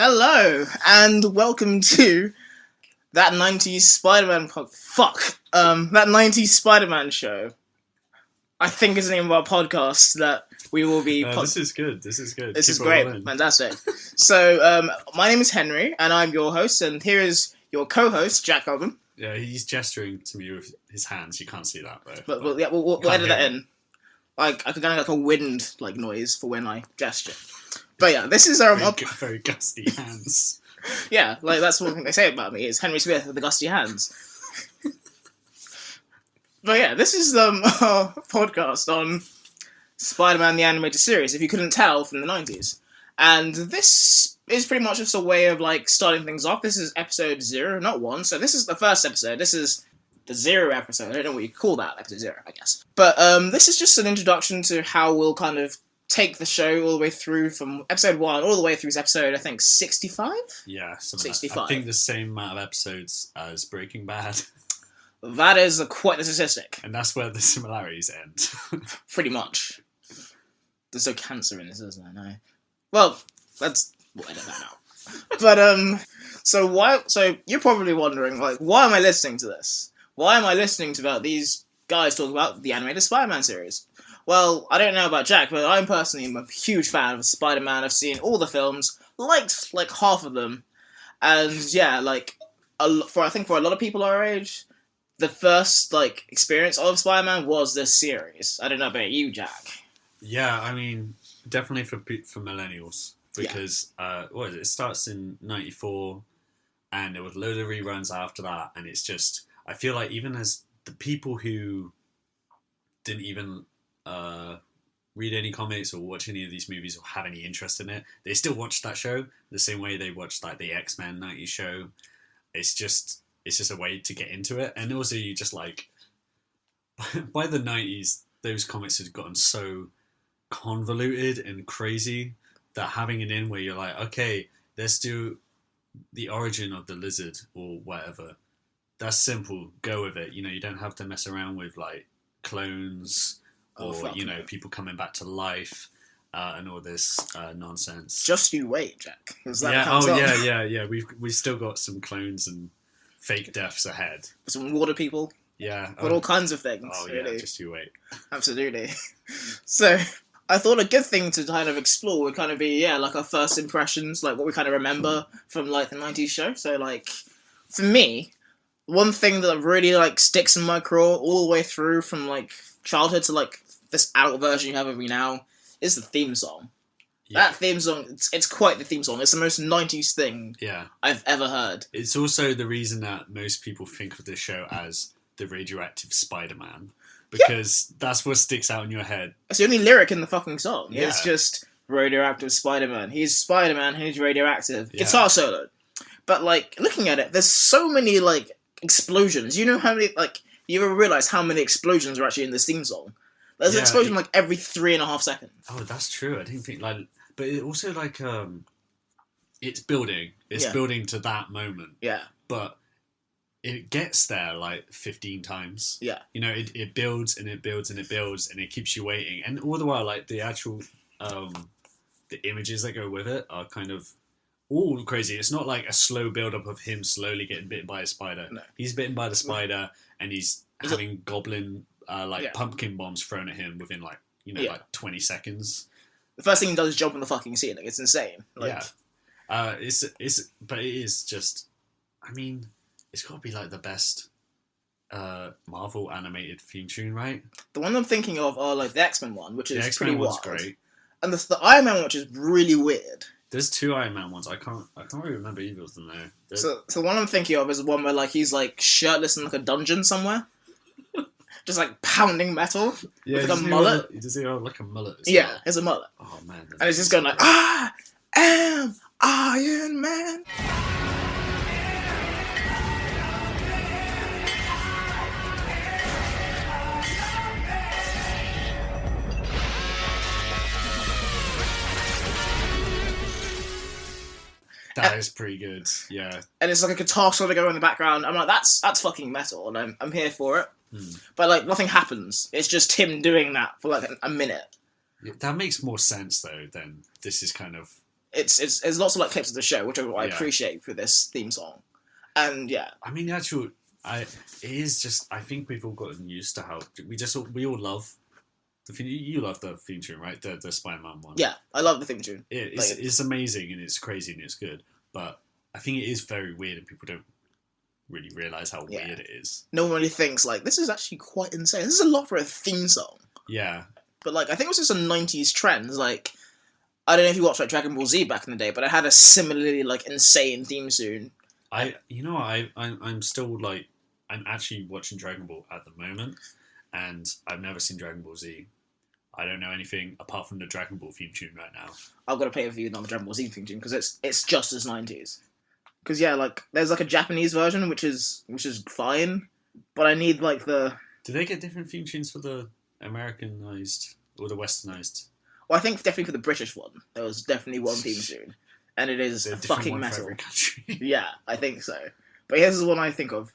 Hello, and welcome to that 90s Spider-Man that 90s Spider-Man show. I think is the name of our podcast that we will be... This is good. This is Keep great. Fantastic. So, my name is Henry, and I'm your host, and here is your co-host, Jack Albin. Yeah, he's gesturing to me with his hands. You can't see that, though. But we'll edit that in. Like, I could kind of like a wind like noise for when I gesture. But yeah, this is our... Very gusty hands. Yeah, like that's one thing they say about me, is Henry Smith with the gusty hands. But yeah, this is our podcast on Spider-Man the Animated Series, if you couldn't tell from the 90s. And this is pretty much just a way of like starting things off. This is episode 0, not 1, so this is the first episode. This is the 0 episode. I don't know what you call that, episode 0, I guess. But this is just an introduction to how we'll kind of take the show all the way through from episode 1 all the way through episode, I think, 65? Yeah, 65. I think the same amount of episodes as Breaking Bad. That is quite the statistic. And that's where the similarities end. Pretty much. There's no cancer in this, isn't there? No. Well, we'll edit that out. But, so you're probably wondering, like, why am I listening to this? Why am I listening to about these guys talk about the animated Spider-Man series? Well, I don't know about Jack, but I'm personally a huge fan of Spider-Man. I've seen all the films, liked like half of them, and yeah, like I think for a lot of people our age, the first like experience of Spider-Man was this series. I don't know about you, Jack. Yeah, I mean, definitely for millennials because what is it? It starts in '94, and there was a load of reruns after that, and it's just I feel like even as the people who didn't even read any comics or watch any of these movies or have any interest in it, they still watch that show the same way they watched like the X-Men 90s show. It's just a way to get into it, and also you just like by the 90s those comics had gotten so convoluted and crazy that having it in where you're like, okay, let's do the origin of the lizard or whatever, that's simple, go with it, you don't have to mess around with like clones or people coming back to life and all this nonsense. Just you wait, Jack. Yeah. We've still got some clones and fake deaths ahead. Some water people. Yeah, got all kinds of things. Oh really. Yeah, just you wait. Absolutely. So I thought a good thing to kind of explore would kind of be like our first impressions, like what we kind of remember from like the 90s show. So like for me, one thing that really like sticks in my craw all the way through from like childhood to like this adult version you have of me now is the theme song. Yeah. That theme song, it's quite the theme song. It's the most 90s thing I've ever heard. It's also the reason that most people think of this show as the radioactive Spider-Man, because that's what sticks out in your head. It's the only lyric in the fucking song. Yeah. It's just radioactive Spider-Man. He's Spider-Man, he's radioactive. Yeah. Guitar solo. But like, looking at it, there's so many like explosions. You know how many, like, you ever realise how many explosions are actually in this theme song? There's an explosion like every 3.5 seconds. Oh, that's true. I didn't think like, but it also like it's building. It's building to that moment. Yeah. But it gets there like 15 times. Yeah. It builds and it builds and it builds and it keeps you waiting. And all the while, like the actual the images that go with it are kind of all crazy. It's not like a slow build up of him slowly getting bitten by a spider. No. He's bitten by the spider and he's having goblin pumpkin bombs thrown at him within like like 20 seconds. The first thing he does is jump on the fucking ceiling. It's insane. Like, but it is just, I mean, it's got to be like the best Marvel animated theme tune, right? The one I'm thinking of are like the X-Men one, which is pretty wild. The X-Men one's great, and the Iron Man one, which is really weird. There's 2 Iron Man ones. I can't really remember either of them though. So the one I'm thinking of is the one where like he's like shirtless in like a dungeon somewhere, just like pounding metal with like a mullet. Does he have like a mullet? Yeah, it's a mullet. Oh man! And it's just going like, I am Iron Man. That is pretty good, yeah. And it's like a guitar solo going in the background. I'm like, that's fucking metal, and I'm here for it. But like, nothing happens. It's just him doing that for like a minute. That makes more sense though than this is kind of it's lots of like clips of the show, which I Yeah. appreciate for this theme song, and yeah, I mean, it is just. I think we've all gotten used to how we all love the theme. You love the theme tune, right? The Spider-Man one. yeah, I love the theme tune. It's amazing and it's crazy and it's good, but I think it is very weird and people don't really realize how weird it is. No one really thinks like this is actually quite insane. This is a lot for a theme song. Yeah. But like I think it was just a 90s trend. Like I don't know if you watched like Dragon Ball Z back in the day, but it had a similarly like insane theme tune. I'm still like I'm actually watching Dragon Ball at the moment, and I've never seen Dragon Ball Z. I don't know anything apart from the Dragon Ball theme tune right now. I've got to play it for you on the Dragon Ball Z theme tune because it's just as 90s. Because yeah, like there's like a Japanese version which is fine, but I need like the. Do they get different theme tunes for the Americanized or the Westernized? Well, I think definitely for the British one, there was definitely one theme tune, and it is There's a fucking different one for metal. every country. Yeah, I think so. But here's the one I think of.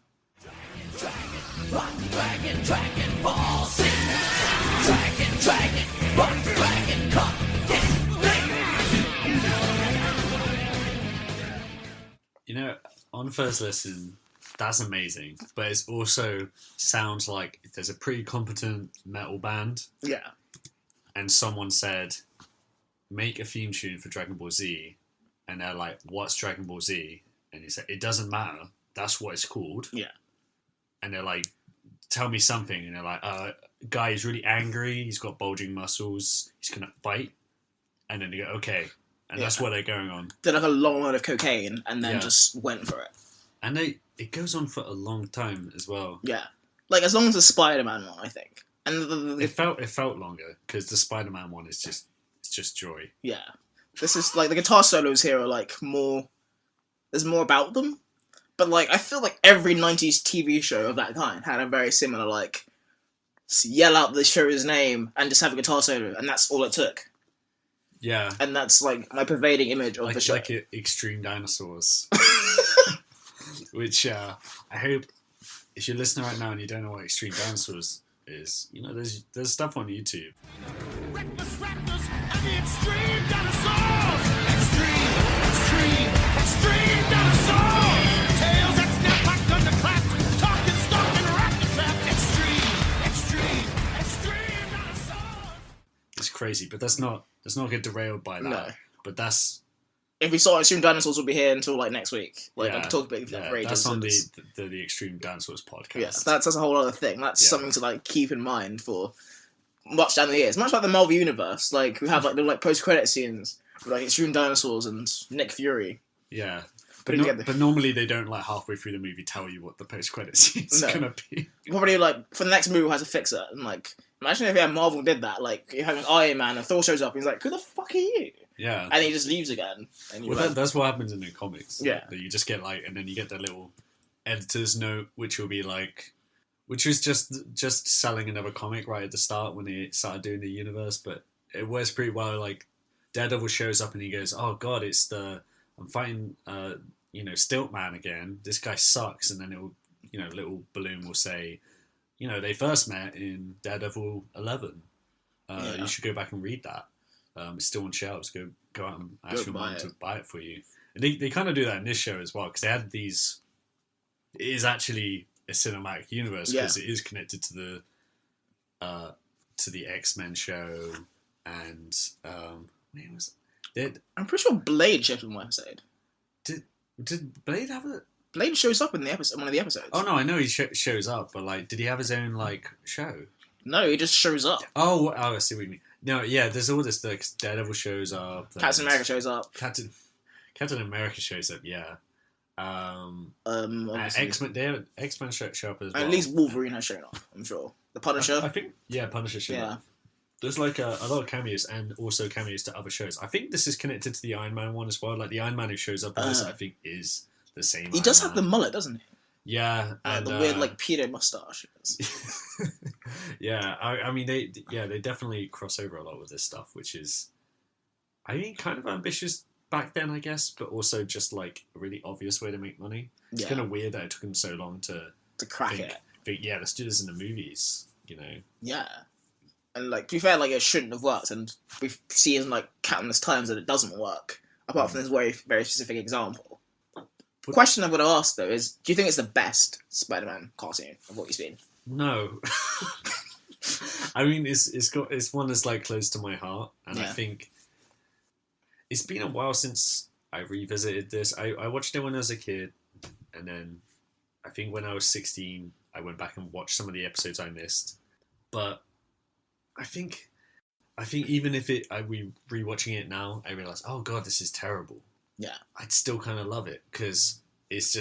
Dragon Ball Z. Dragon, come. You know, on first listen, that's amazing, but it also sounds like there's a pretty competent metal band, Yeah. and someone said, make a theme tune for Dragon Ball Z, and they're like, what's Dragon Ball Z? And he said, it doesn't matter, that's what it's called. Yeah. And they're like, tell me something, and they're like, guy is really angry, he's got bulging muscles, he's gonna fight, and then they go, okay, and that's what they're going on. Did like a long load of cocaine and then Yeah. just went for it. And it goes on for a long time as well. Yeah. Like as long as the Spider-Man one, I think. And It felt longer because the Spider-Man one is just joy. yeah. This is like the guitar solos here are like more. There's more about them, but like I feel like every '90s TV show of that kind had a very similar like yell out the show's name and just have a guitar solo, and that's all it took. Yeah, And that's like my pervading image of the show. like Extreme Dinosaurs, which I hope if you're listening right now and you don't know what Extreme Dinosaurs is, you know there's stuff on YouTube. Reckless raptors and the extreme dinosaurs. Extreme dinosaurs. Tails that snap like thunderclaps. Talking, stalking, raptor traps. Extreme dinosaurs. It's crazy, but let's not get derailed by that. No. But that's If we saw Extreme Dinosaurs, will be here until like next week. Like I yeah, could talk about it for ages. that's on It's- the Extreme Dinosaurs podcast. Yeah, that's a whole other thing. That's Yeah. something to like keep in mind for much down the years. Much like the Marvel Universe, like we have like the like post-credit scenes with like Extreme Dinosaurs and Nick Fury. Yeah. Put it together. But normally they don't like halfway through the movie tell you what the post-credit scene's No. gonna be. Probably like for the next movie has to fix it. And like imagine if Marvel did that. Like you have an Iron Man and Thor shows up and he's like, "Who the fuck are you?" Yeah. And he just leaves again. And you Well, that's what happens in the comics. Yeah. That you just get like, and then you get the little editor's note, which will be like, which was just selling another comic right at the start when they started doing the universe, but it works pretty well. Like Daredevil shows up and he goes, "Oh God, I'm fighting, Stiltman again. This guy sucks." And then it'll, little balloon will say, they first met in Daredevil 11. Yeah. You should go back and read that. It's still on shelves. Go out and ask your mum to buy it for you. And they kind of do that in this show as well because they had these. It is actually a cinematic universe because it is connected to the X-Men show and I'm pretty sure Blade shows up in one episode. did Blade have a? Blade shows up in the episode, one of the episodes. Oh no, I know he shows up, but like, did he have his own like show? No, he just shows up. Oh, I see what you mean. No, yeah, there's all this. Like, Daredevil shows up. Captain America shows up. Captain America shows up. Yeah. Obviously. X-Men show up as well. At least Wolverine has shown up, I'm sure. The Punisher. I think Punisher shows Yeah. up. There's like a lot of cameos and also cameos to other shows. I think this is connected to the Iron Man one as well. Like the Iron Man who shows up in this, I think is the same. He does have the mullet, doesn't he? Yeah, And the weird like pedo mustache. Yeah, I mean they definitely cross over a lot with this stuff, which is, I mean, kind of ambitious back then, I guess, but also just like a really obvious way to make money. It's kind of weird that it took them so long to crack think, yeah, let's do this in the movies, Yeah. And like to be fair, like it shouldn't have worked, and we've seen like countless times that it doesn't work. apart from this very, very specific example. The question I'm going to ask, though, is, do you think it's the best Spider-Man cartoon of what you've seen? No. I mean, it's one that's like close to my heart, and I think it's been a while since I revisited this. I watched it when I was a kid, and then I think when I was 16, I went back and watched some of the episodes I missed. But I think even if we rewatching it now, I realize, oh god, this is terrible. Yeah, I'd still kind of love it because it's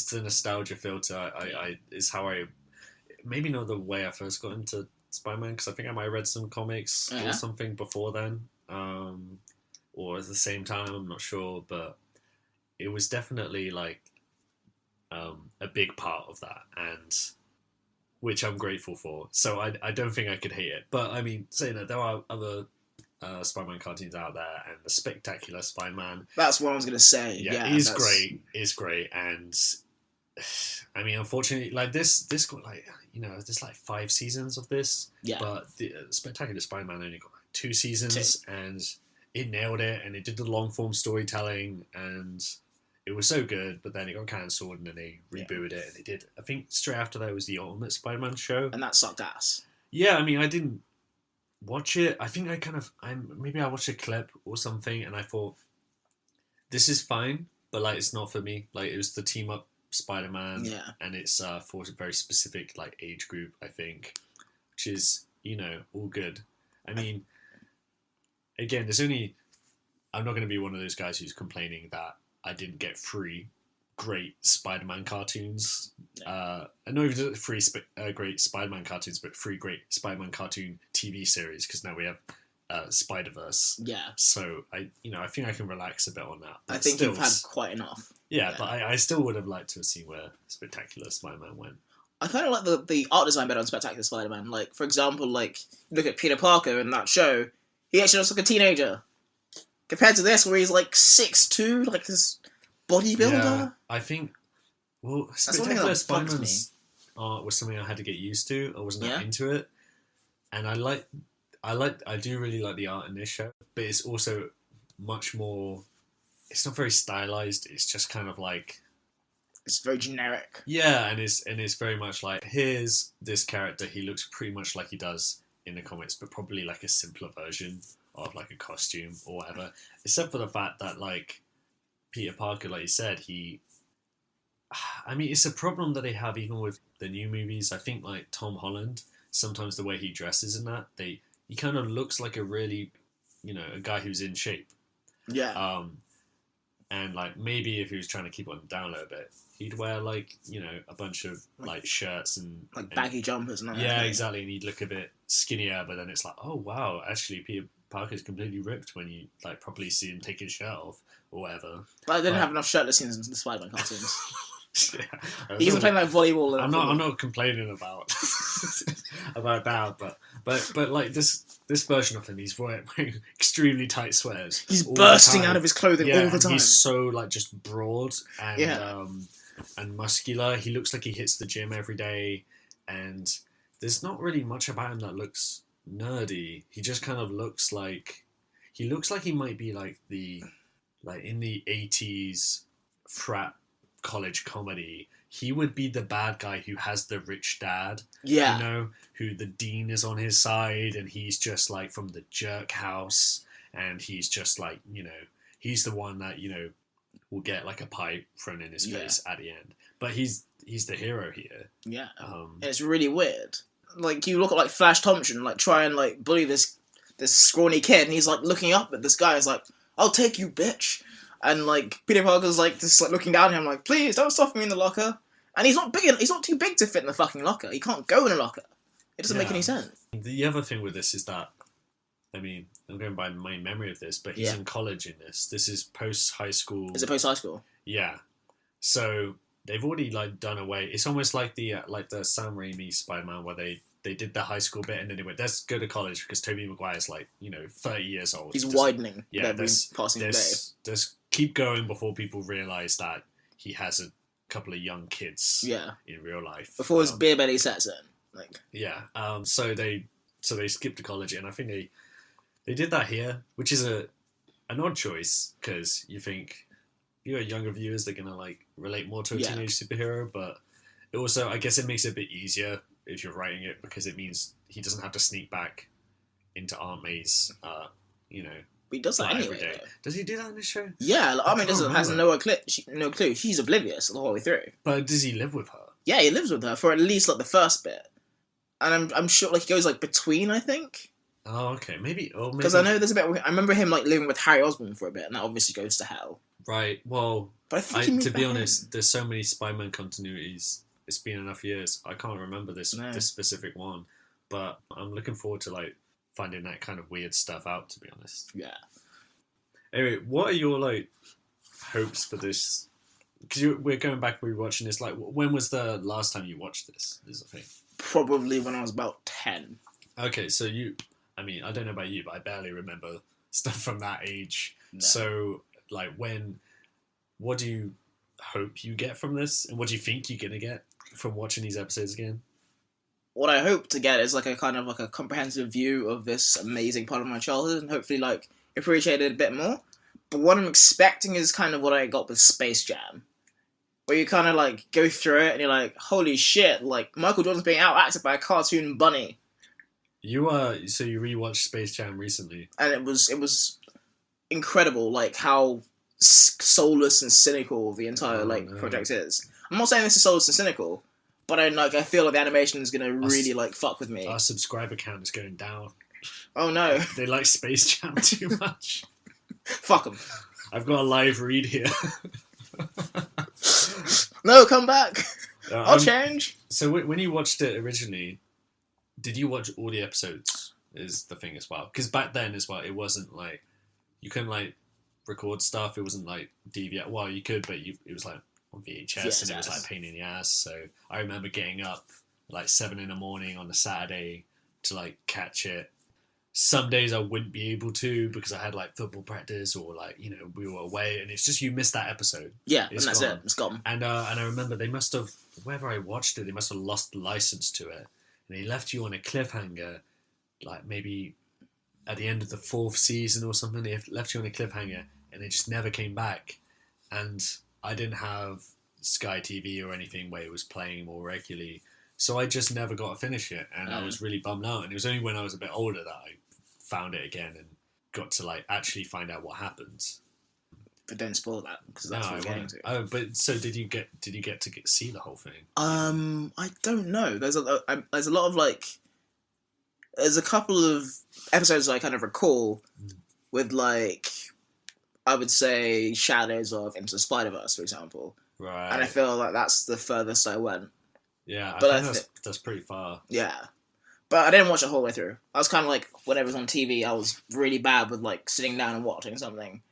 the nostalgia filter. It's how I, maybe not the way I first got into Spider-Man, because I think I might have read some comics or something before then, or at the same time, I'm not sure, but it was definitely like a big part of that, and which I'm grateful for. So I don't think I could hate it. But I mean, saying that, there are other Spider-Man cartoons out there, and the Spectacular Spider-Man. That's what I was going to say. Yeah, it's great. It's great, and I mean, unfortunately, like this got like, there's like 5 seasons of this. Yeah. But the Spectacular Spider-Man only got like 2 seasons, and it nailed it, and it did the long form storytelling, and it was so good. But then it got cancelled, and then they rebooted it, and they did. I think straight after that was the Ultimate Spider-Man show, and that sucked ass. Yeah, I mean, I didn't watch it. I think maybe I watched a clip or something, and I thought, this is fine, but like it's not for me. Like, it was the team up Spider-Man, and it's for a very specific like age group, I think, which is all good. I mean, again, I'm not going to be one of those guys who's complaining that I didn't get 3 great Spider-Man cartoons, and not even 3 great Spider-Man cartoons, but 3 great Spider-Man cartoon TV series, because now we have Spider-Verse. Yeah. So I think I can relax a bit on that. I think you've had quite enough. Yeah, but I still would have liked to have seen where Spectacular Spider-Man went. I kind of like the art design better on Spectacular Spider-Man. Like, for example, like, look at Peter Parker in that show. He actually looks like a teenager. Compared to this, where he's like 6'2", like this bodybuilder. Yeah, I think, Spectacular Spider-Man's art was something I had to get used to. I wasn't that into it. And I do really like the art in this show, but it's also much more, it's not very stylized. It's just kind of like, it's very generic. Yeah, and it's very much like, here's this character. He looks pretty much like he does in the comics, but probably like a simpler version of like a costume or whatever. Except for the fact that like Peter Parker, like you said, it's a problem that they have even with the new movies. I think like Tom Holland, sometimes the way he dresses in that, he kind of looks like a really, a guy who's in shape. Yeah. And like maybe if he was trying to keep on down a little bit, he'd wear like, a bunch of like shirts and like baggy jumpers and yeah, exactly. And he'd look a bit skinnier, but then it's like, oh wow, actually Peter Parker's completely ripped when you like properly see him take his shirt off or whatever. But I didn't have enough shirtless scenes in the Spider-Man cartoons. Yeah. He was playing like volleyball. I'm not complaining about about that, but like this version of him, he's wearing extremely tight sweaters. He's bursting out of his clothing all the time. He's so like just broad and muscular. He looks like he hits the gym every day, and there's not really much about him that looks nerdy. He just kind of looks like he might be like in the 80s frat college comedy. He would be the bad guy who has the rich dad. Yeah. Who the dean is on his side, and he's just like from the jerk house, and he's just like, he's the one that, will get like a pipe thrown in his face at the end. But he's the hero here. Yeah. And it's really weird. Like, you look at like Flash Thompson, like try and like bully this scrawny kid, and he's like looking up at this guy. He's like, "I'll take you, bitch." And like Peter Parker's like just like looking down at him, like, "Please don't stuff me in the locker." And he's not big. He's not too big to fit in the fucking locker. He can't go in a locker. It doesn't make any sense. The other thing with this is that, I mean, I'm going by my memory of this, but he's in college in this. This is post high school. Is it post high school? Yeah. So they've already like done away. It's almost like the Sam Raimi Spider-Man, where they did the high school bit and then they went, let's go to college, because Tobey Maguire's like 30 years old. He's widening. Yeah, every passing day. Just keep going before people realise that he has a couple of young kids. In real life before his beer belly sets in. So they skipped to college, and I think they did that here, which is an odd choice because you think you're younger viewers, they're gonna like relate more to a teenage superhero, but it also, I guess, it makes it a bit easier if you're writing it because it means he doesn't have to sneak back into Aunt May's, you know. But he does that flat anyway. every day. Though. Does he do that in this show? Yeah, like, Aunt May has remember. no clue. She's oblivious the whole way through. But does he live with her? Yeah, he lives with her for at least like the first bit, and I'm sure like he goes like between. I think Oh, okay. Maybe. because I know there's a bit. I remember him like living with Harry Osborn for a bit, and that obviously goes to hell. Right. Well, But I think he moved to be back honest, there's so many Spider-Man continuities. It's been enough years. I can't remember this specific one, but I'm looking forward to like finding that kind of weird stuff out. To be honest. in. Yeah. Anyway, what are your like hopes for this? Because we're going back rewatching this. Like, when was the last time you watched this? Is the thing. Probably when I was about 10. Okay, so I mean, I don't know about you, but I barely remember stuff from that age. No. So, like, what do you hope you get from this? And what do you think you're going to get from watching these episodes again? What I hope to get is like a kind of like a comprehensive view of this amazing part of my childhood and hopefully like appreciate it a bit more. But what I'm expecting is kind of what I got with Space Jam. Where you kind of like go through it and you're like, holy shit, like Michael Jordan's being outacted by a cartoon bunny. So you rewatched Space Jam recently. And it was incredible, like how soulless and cynical the entire project is. I'm not saying this is soulless and cynical, but I feel like the animation is gonna really like fuck with me. Our subscriber count is going down. Oh no, They like Space Jam too much. fuck them. I've got a live read here. No, come back. I'll change. So when you watched it originally, did you watch all the episodes? Is the thing as well? Because back then as well, it wasn't like you couldn't like record stuff. It wasn't like DVR. Well, you could, but it was like on VHS, and it was like a pain in the ass. So I remember getting up like 7 a.m. on a Saturday to like catch it. Some days I wouldn't be able to because I had like football practice or like, you know, we were away, and it's just you missed that episode. Yeah, It's and that's gone. it. It's gone. And I remember they must have, wherever I watched it, they must have lost the license to it, and they left you on a cliffhanger, like maybe at the end of the 4th season or something. They left you on a cliffhanger, and they just never came back. And I didn't have Sky TV or anything where it was playing more regularly, so I just never got to finish it, and I was really bummed out. And it was only when I was a bit older that I found it again and got to like actually find out what happens. But don't spoil that because that's what we're getting to. Oh, but so did you get to see the whole thing? I don't know. There's a lot of like, there's a couple of episodes I kind of recall with like, I would say shadows of Into the Spider-Verse, for example. Right. And I feel like that's the furthest I went. Yeah, But I think that's pretty far. Yeah. But I didn't watch it the whole way through. I was kind of like, whenever it was on TV, I was really bad with like sitting down and watching something.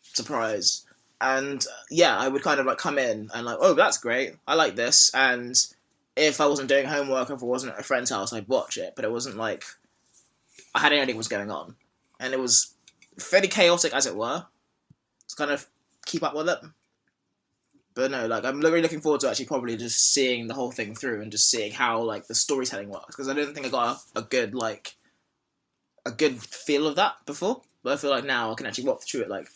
Surprise. And yeah, I would kind of like come in and like, oh, that's great. I like this. And if I wasn't doing homework, if I wasn't at a friend's house, I'd watch it. But it wasn't like I had any idea what was going on. And it was fairly chaotic, as it were, to kind of keep up with it. But no, like I'm really looking forward to actually probably just seeing the whole thing through and just seeing how like the storytelling works, because I don't think I got a good feel of that before. But I feel like now I can actually walk through it like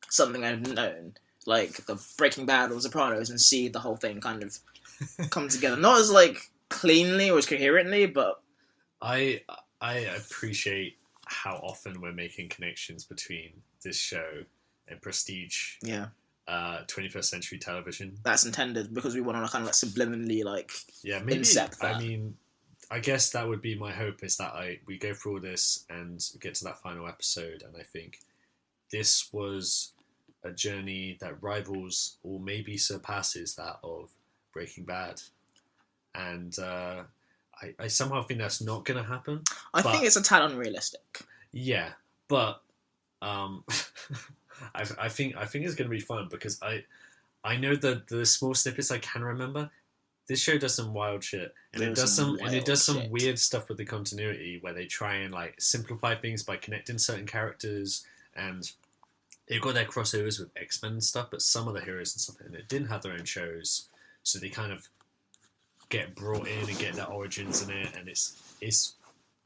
something I've known, like the Breaking Bad or The Sopranos, and see the whole thing kind of come together. Not as like cleanly or as coherently, but I appreciate how often we're making connections between this show and Prestige. Yeah. 21st century television. That's intended because we want to kind of like subliminally like maybe. incept that. I mean, I guess that would be my hope, is that we go through all this and get to that final episode, and I think this was a journey that rivals or maybe surpasses that of Breaking Bad, and I somehow think that's not going to happen. I think it's a tad unrealistic. Yeah, but I think it's going to be fun because I know the small snippets I can remember. This show does some wild shit, and it does some weird stuff with the continuity where they try and like simplify things by connecting certain characters, and they've got their crossovers with X-Men and stuff. But some of the heroes and stuff in it didn't have their own shows, so they kind of get brought in and get their origins in it, and it's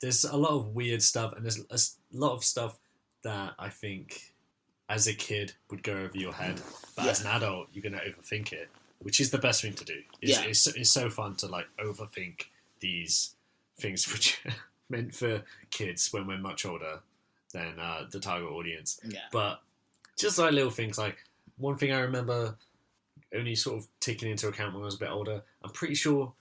there's a lot of weird stuff, and there's a lot of stuff that I think as a kid would go over your head, but Yeah. as an adult, you're going to overthink it, which is the best thing to do. It's so fun to like overthink these things which are meant for kids when we're much older than the target audience. Yeah. But just like little things, like one thing I remember only sort of taking into account when I was a bit older, I'm pretty sure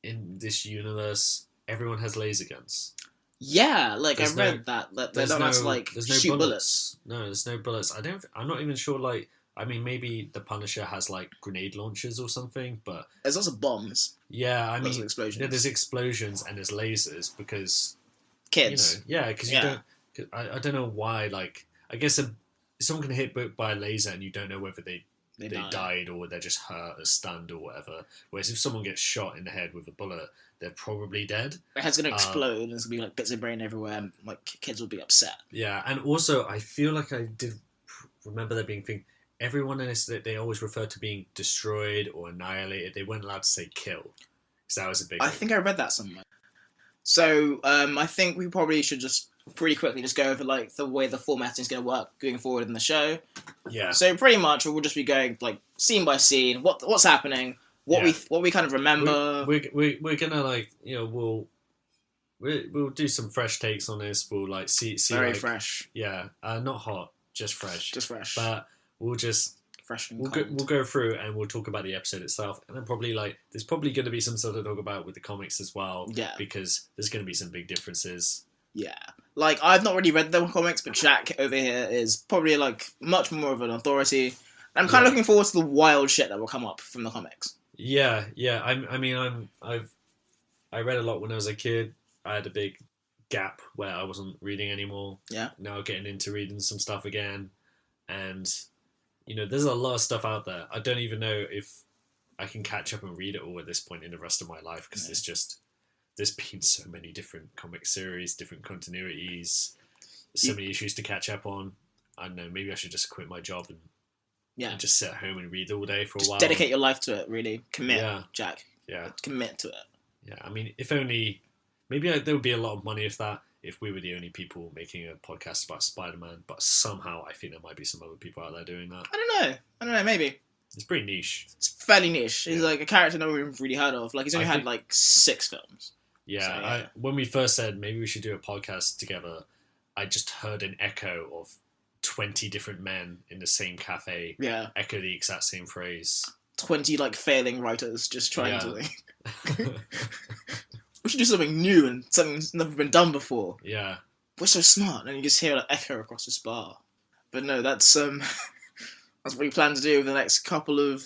in this universe, everyone has laser guns. Yeah, like There's I read that they There's don't have to like there's no shoot bullets. bullets. No, there's no bullets. I'm not even sure, like, I mean, maybe the Punisher has, like, grenade launchers or something, but... There's also bombs. Yeah, I Lots of mean, explosions. yeah, there's explosions and there's lasers because... Kids. You know, yeah, because you don't... I don't know why, like... I guess someone can hit by a laser and you don't know whether they died or they're just hurt or stunned or whatever. Whereas if someone gets shot in the head with a bullet, they're probably dead. Their head's gonna explode and there's gonna be like bits of brain everywhere and like kids will be upset. Yeah, and also I feel like I did remember there being a thing... Everyone in this, they always refer to being destroyed or annihilated. They weren't allowed to say kill. Because that was a big I thing. think I read that somewhere. So I think we probably should just pretty quickly just go over like the way the formatting is going to work going forward in the show. Yeah. So pretty much we'll just be going like scene by scene, what's happening, what we kind of remember. We're gonna like, you know, we'll do some fresh takes on this. We'll like see Very like, fresh. Yeah, not hot, just fresh. Just fresh. But we'll just fresh and we'll go through and we'll talk about the episode itself, and then probably like there's probably going to be some sort of talk about with the comics as well. Yeah. Because there's going to be some big differences. Yeah. Like, I've not really read the comics, but Jack over here is probably, like, much more of an authority. And I'm kind of looking forward to the wild shit that will come up from the comics. Yeah. I read a lot when I was a kid. I had a big gap where I wasn't reading anymore. Yeah. Now getting into reading some stuff again. And, you know, there's a lot of stuff out there. I don't even know if I can catch up and read it all at this point in the rest of my life, because there's been so many different comic series, different continuities, so many issues to catch up on. I don't know, maybe I should just quit my job and just sit at home and read all day for a while. Dedicate your life to it, really. Commit, Jack. Yeah. Commit to it. Yeah, I mean, if only... Maybe there would be a lot of money if we were the only people making a podcast about Spider-Man, but somehow I think there might be some other people out there doing that. I don't know, maybe. It's pretty niche. It's fairly niche. He's like a character no one's really heard of. Like, he's only had like 6 films. Yeah, So, when we first said maybe we should do a podcast together, I just heard an echo of 20 different men in the same cafe echo the exact same phrase. 20 like failing writers just trying to like... We should do something new and something that's never been done before. Yeah. We're so smart, and you just hear an echo across this bar. But no, that's that's what we plan to do over the next couple of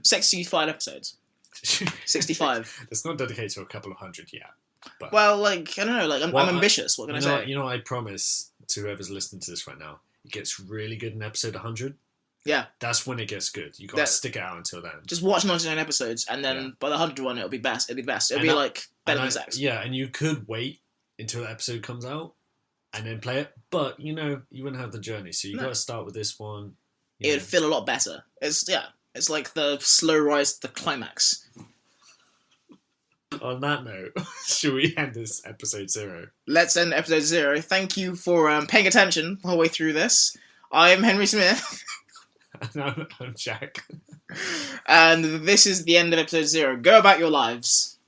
65 episodes. 65. It's not dedicated to a couple of hundred yet. But Well, like, I don't know, like, I'm ambitious, what can I say? You know, I promise to whoever's listening to this right now, it gets really good in episode 100. Yeah. That's when it gets good. You gotta stick it out until then. Just watch 99 episodes, and then by the 100th one, it'll be best. It'll be like better than sex. Yeah, and you could wait until the episode comes out and then play it, but, you know, you wouldn't have the journey, so you gotta start with this one. It'd feel a lot better. It's like the slow rise to the climax. On that note, should we end this episode 0? Let's end episode 0. Thank you for paying attention the whole way through this. I'm Henry Smith. And I'm Jack. And this is the end of episode 0. Go about your lives.